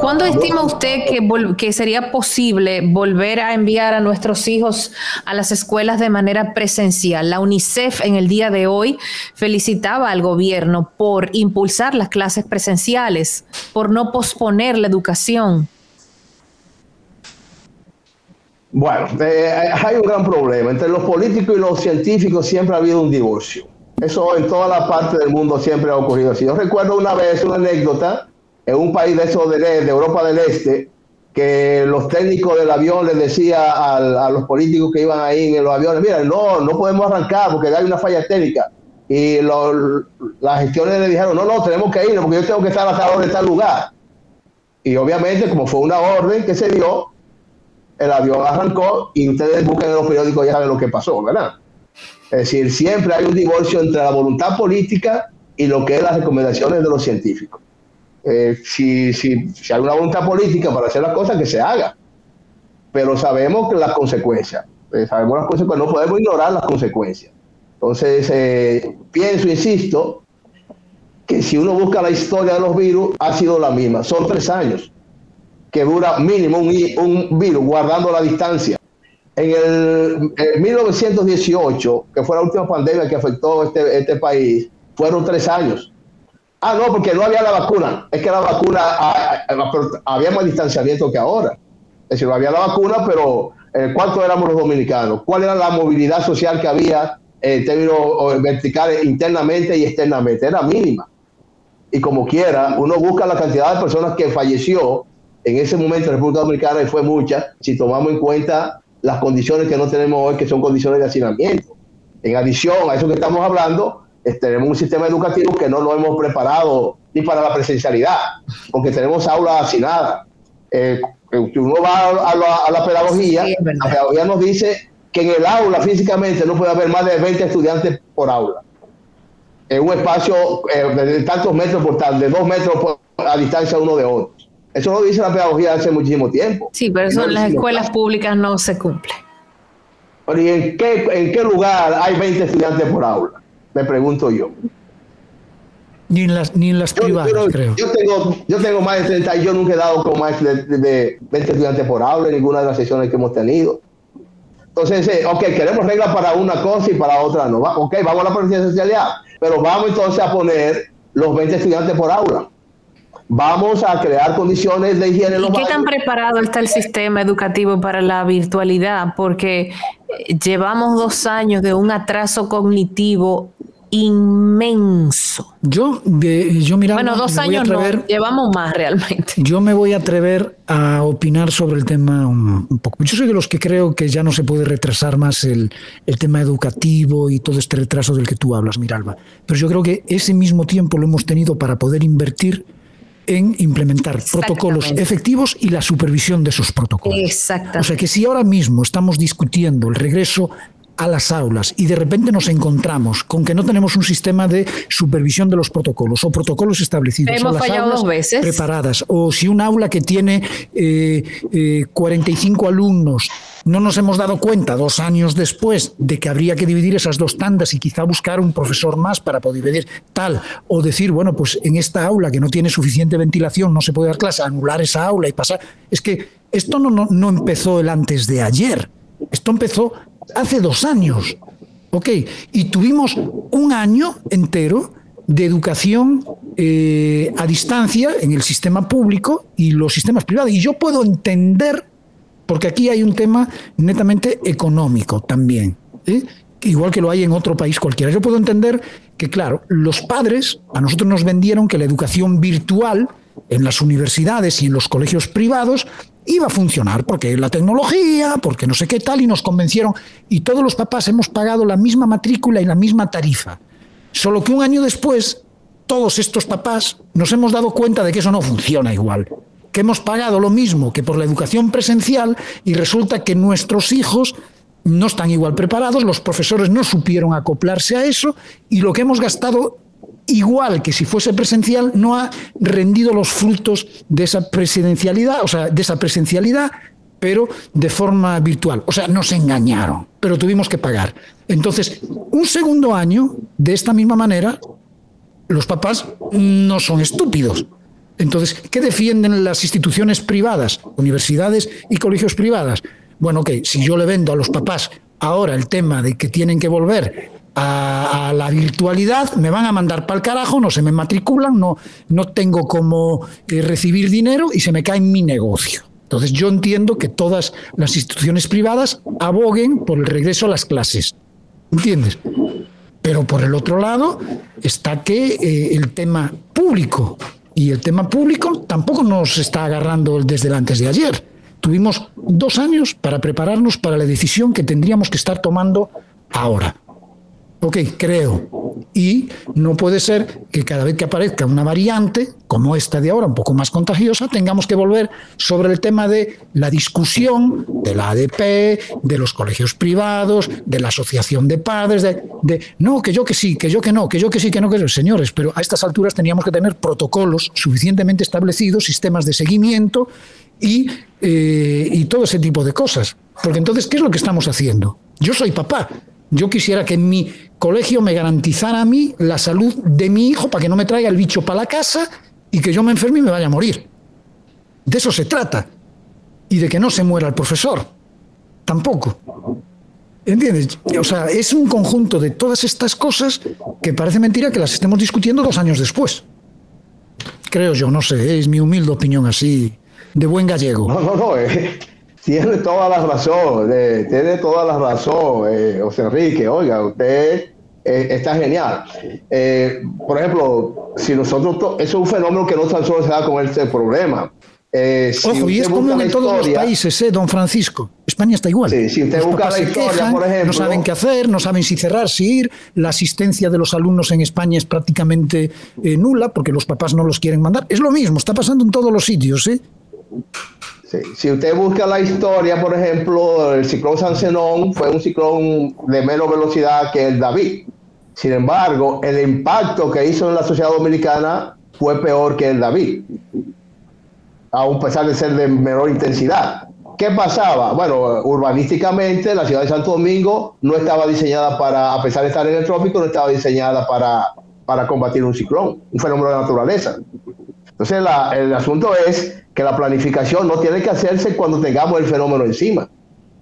¿Cuándo estima usted que sería posible volver a enviar a nuestros hijos a las escuelas de manera presencial? La UNICEF en el día de hoy felicitaba al gobierno por impulsar las clases presenciales, por no posponer la educación. Bueno, hay un gran problema. Entre los políticos y los científicos siempre ha habido un divorcio. Eso en toda la parte del mundo siempre ha ocurrido así. Yo recuerdo una vez una anécdota en un país de esos de Europa del Este, que los técnicos del avión les decía a los políticos que iban ahí en los aviones, mira, no podemos arrancar porque hay una falla técnica. Y las gestiones le dijeron, no, tenemos que irnos porque yo tengo que estar a tal hora en tal lugar. Y obviamente, como fue una orden que se dio, el avión arrancó y ustedes busquen en los periódicos y ya saben lo que pasó, ¿verdad? Es decir, siempre hay un divorcio entre la voluntad política y lo que es las recomendaciones de los científicos. Si hay una voluntad política para hacer las cosas, que se haga. Pero sabemos que las consecuencias, no podemos ignorar las consecuencias. Entonces, insisto, que si uno busca la historia de los virus, ha sido la misma. Son 3 años que dura mínimo un virus, guardando la distancia. En 1918, que fue la última pandemia que afectó este país, fueron 3 años. No, porque no había la vacuna. Es que la vacuna, había más distanciamiento que ahora. Es decir, no había la vacuna, pero ¿cuántos éramos los dominicanos? ¿Cuál era la movilidad social que había en términos verticales internamente y externamente? Era mínima. Y como quiera, uno busca la cantidad de personas que falleció en ese momento en República Dominicana, y fue mucha, si tomamos en cuenta las condiciones que no tenemos hoy, que son condiciones de hacinamiento. En adición a eso que estamos hablando, tenemos un sistema educativo que no lo hemos preparado ni para la presencialidad, porque tenemos aulas hacinadas. Uno va a la pedagogía, sí, la pedagogía nos dice que en el aula físicamente no puede haber más de 20 estudiantes por aula. En un espacio de tantos metros de 2 metros a distancia uno de otro. Eso lo dice la pedagogía hace muchísimo tiempo. Sí, pero eso en las escuelas públicas no se cumple. Pero ¿y en qué lugar hay 20 estudiantes por aula? Me pregunto yo. Ni en las privadas, creo. Yo tengo más de 30 y yo nunca he dado con más de 20 estudiantes por aula en ninguna de las sesiones que hemos tenido. Entonces, queremos reglas para una cosa y para otra no. Vamos a la presencialidad, pero vamos entonces a poner los 20 estudiantes por aula. Vamos a crear condiciones de higiene. ¿Y qué tan preparado está el sistema educativo para la virtualidad? Porque llevamos 2 años de un atraso cognitivo inmenso. Yo mira, bueno, 2 años no, llevamos más realmente. Yo me voy a atrever a opinar sobre el tema un poco. Yo soy de los que creo que ya no se puede retrasar más el tema educativo y todo este retraso del que tú hablas, Miralba. Pero yo creo que ese mismo tiempo lo hemos tenido para poder invertir en implementar protocolos efectivos y la supervisión de esos protocolos. Exactamente. O sea que si ahora mismo estamos discutiendo el regreso a las aulas y de repente nos encontramos con que no tenemos un sistema de supervisión de los protocolos o protocolos establecidos, hemos fallado 2 veces preparadas, o si un aula que tiene 45 alumnos, no nos hemos dado cuenta 2 años después de que habría que dividir esas 2 tandas y quizá buscar un profesor más para poder dividir tal, o decir, bueno, pues en esta aula que no tiene suficiente ventilación no se puede dar clase, anular esa aula y pasar. Es que esto no empezó el antes de ayer, esto empezó hace 2 años, ¿ok? Y tuvimos 1 año entero de educación a distancia en el sistema público y los sistemas privados. Y yo puedo entender, porque aquí hay un tema netamente económico también, igual que lo hay en otro país cualquiera. Yo puedo entender que, claro, los padres a nosotros nos vendieron que la educación virtual en las universidades y en los colegios privados iba a funcionar, porque la tecnología, porque no sé qué tal, y nos convencieron. Y todos los papás hemos pagado la misma matrícula y la misma tarifa. Solo que 1 año después, todos estos papás nos hemos dado cuenta de que eso no funciona igual. Que hemos pagado lo mismo que por la educación presencial y resulta que nuestros hijos no están igual preparados, los profesores no supieron acoplarse a eso y lo que hemos gastado, igual que si fuese presencial, no ha rendido los frutos de esa presidencialidad, o sea, de esa presencialidad, pero de forma virtual. O sea, nos engañaron, pero tuvimos que pagar. Entonces, un segundo año, de esta misma manera, los papás no son estúpidos. Entonces, ¿qué defienden las instituciones privadas, universidades y colegios privadas? Bueno, ok, si yo le vendo a los papás ahora el tema de que tienen que volver a la virtualidad, me van a mandar para el carajo, no se me matriculan, no tengo cómo recibir dinero y se me cae mi negocio. Entonces yo entiendo que todas las instituciones privadas aboguen por el regreso a las clases, ¿entiendes? Pero por el otro lado está que el tema público, y el tema público tampoco nos está agarrando desde el antes de ayer. Tuvimos 2 años para prepararnos para la decisión que tendríamos que estar tomando ahora. Ok, creo. Y no puede ser que cada vez que aparezca una variante, como esta de ahora, un poco más contagiosa, tengamos que volver sobre el tema de la discusión de la ADP, de los colegios privados, de la asociación de padres, no, que yo que sí, que yo que no, que yo que sí, que no, que no. Señores, pero a estas alturas teníamos que tener protocolos suficientemente establecidos, sistemas de seguimiento y todo ese tipo de cosas. Porque entonces, ¿qué es lo que estamos haciendo? Yo soy papá. Yo quisiera que en mi colegio me garantizara a mí la salud de mi hijo para que no me traiga el bicho para la casa y que yo me enferme y me vaya a morir. De eso se trata. Y de que no se muera el profesor. Tampoco. ¿Entiendes? O sea, es un conjunto de todas estas cosas que parece mentira que las estemos discutiendo 2 años después. Creo yo, no sé, es mi humilde opinión así, de buen gallego. No. Tiene toda la razón, José Enrique. Oiga, usted está genial. Por ejemplo, si nosotros, eso es un fenómeno que no tan solo se da con este problema. Ojo, y es común en todos los países, don Francisco. España está igual. Sí, si usted busca la historia, quejan, por ejemplo, no saben qué hacer, no saben si cerrar, si ir. La asistencia de los alumnos en España es prácticamente nula porque los papás no los quieren mandar. Es lo mismo, está pasando en todos los sitios, ¿eh? Sí. Si usted busca la historia, por ejemplo, el ciclón San Zenón fue un ciclón de menos velocidad que el David. Sin embargo, el impacto que hizo en la sociedad dominicana fue peor que el David, a pesar de ser de menor intensidad. ¿Qué pasaba? Bueno, urbanísticamente la ciudad de Santo Domingo no estaba diseñada para, a pesar de estar en el trópico, no estaba diseñada para combatir un ciclón, un fenómeno de naturaleza. Entonces el asunto es que la planificación no tiene que hacerse cuando tengamos el fenómeno encima.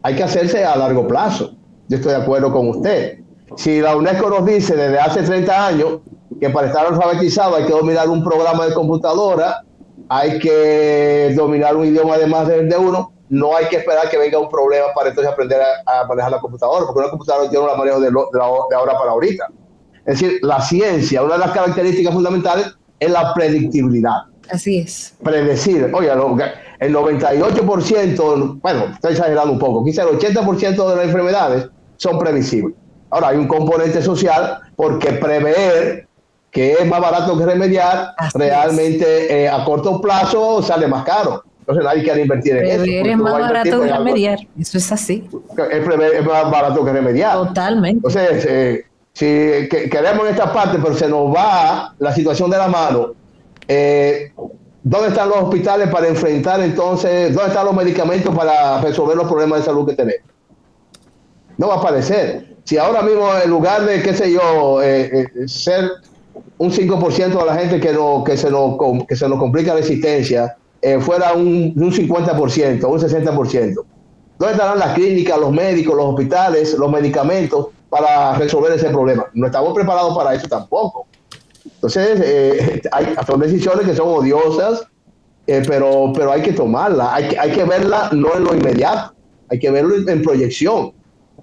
Hay que hacerse a largo plazo. Yo estoy de acuerdo con usted. Si la UNESCO nos dice desde hace 30 años que para estar alfabetizado hay que dominar un programa de computadora, hay que dominar un idioma de más de uno, no hay que esperar que venga un problema para entonces aprender a manejar la computadora, porque una computadora tiene un manejo de ahora para ahorita. Es decir, la ciencia, una de las características fundamentales es la predictibilidad. Así es. Predecir. Oiga, el 98%, bueno, estoy exagerando un poco, quizá el 80% de las enfermedades son previsibles. Ahora, hay un componente social porque prever, que es más barato que remediar, así realmente a corto plazo sale más caro. Entonces nadie quiere invertir en eso. Prever es más barato que remediar. Eso es así. Prever es más barato que remediar. Totalmente. Entonces, si queremos en esta parte, pero se nos va la situación de la mano, ¿dónde están los hospitales para enfrentar entonces? ¿Dónde están los medicamentos para resolver los problemas de salud que tenemos? No va a aparecer. Si ahora mismo, en lugar de, qué sé yo, ser un 5% de la gente que se nos complica la existencia, fuera un 50%, un 60%. ¿Dónde estarán las clínicas, los médicos, los hospitales, los medicamentos para resolver ese problema? No estamos preparados para eso tampoco. Entonces, son decisiones que son odiosas, pero hay que tomarlas. Hay que verla no en lo inmediato, hay que verlo en proyección.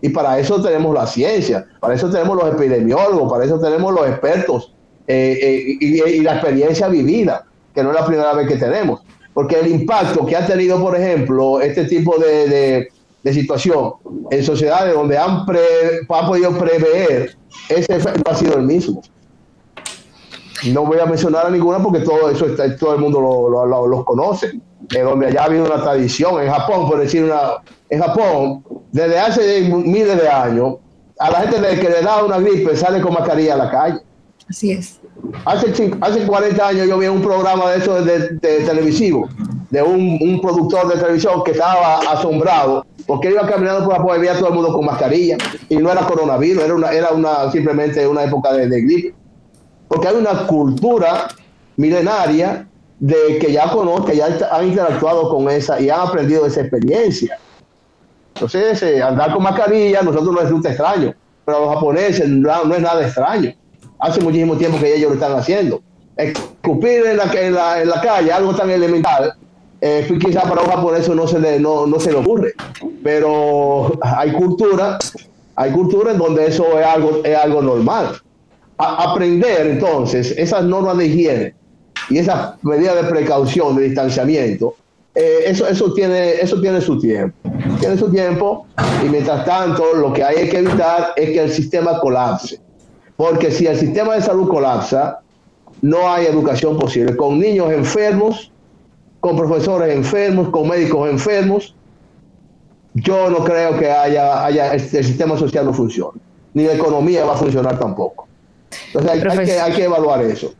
Y para eso tenemos la ciencia, para eso tenemos los epidemiólogos, para eso tenemos los expertos y la experiencia vivida, que no es la primera vez que tenemos. Porque el impacto que ha tenido, por ejemplo, este tipo de situación en sociedades donde han podido prever, ese efecto ha sido el mismo. No voy a mencionar a ninguna porque todo eso todo el mundo los conoce, donde allá ha habido una tradición. En Japón, por decir en Japón, desde hace miles de años, a la gente que le da una gripe sale con mascarilla a la calle. Así es. Hace 40 años yo vi un programa de eso de televisivo, de un productor de televisión que estaba asombrado porque iba caminando por la puerta y veía a todo el mundo con mascarilla, y no era coronavirus, era simplemente una época de gripe. Porque hay una cultura milenaria de que ya conozcan, ya han interactuado con esa y han aprendido de esa experiencia. Entonces, andar con mascarilla, a nosotros nos resulta extraño, pero a los japoneses no es nada extraño. Hace muchísimo tiempo que ellos lo están haciendo. Escupir en la calle, algo tan elemental, quizás para un japonés no se le ocurre, pero hay culturas en donde eso es algo normal. Aprender entonces esas normas de higiene y esas medidas de precaución, de distanciamiento, eso tiene su tiempo, y mientras tanto lo que hay que evitar es que el sistema colapse, porque si el sistema de salud colapsa, no hay educación posible, con niños enfermos, con profesores enfermos, con médicos enfermos. Yo no creo que el sistema social no funcione, ni la economía va a funcionar tampoco. Entonces hay que evaluar eso.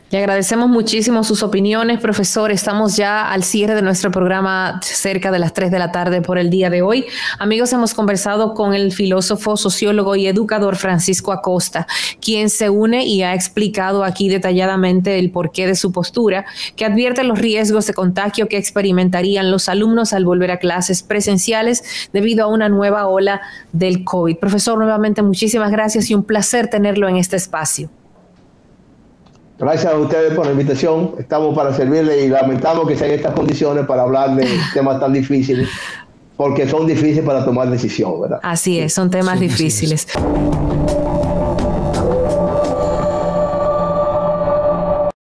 Le agradecemos muchísimo sus opiniones, profesor. Estamos ya al cierre de nuestro programa, cerca de las 3 de la tarde por el día de hoy. Amigos, hemos conversado con el filósofo, sociólogo y educador Francisco Acosta, quien se une y ha explicado aquí detalladamente el porqué de su postura, que advierte los riesgos de contagio que experimentarían los alumnos al volver a clases presenciales debido a una nueva ola del COVID. Profesor, nuevamente muchísimas gracias y un placer tenerlo en este espacio. Gracias a ustedes por la invitación. Estamos para servirle y lamentamos que sean estas condiciones para hablar de temas tan difíciles, porque son difíciles para tomar decisión, ¿verdad? Así es, son temas difíciles.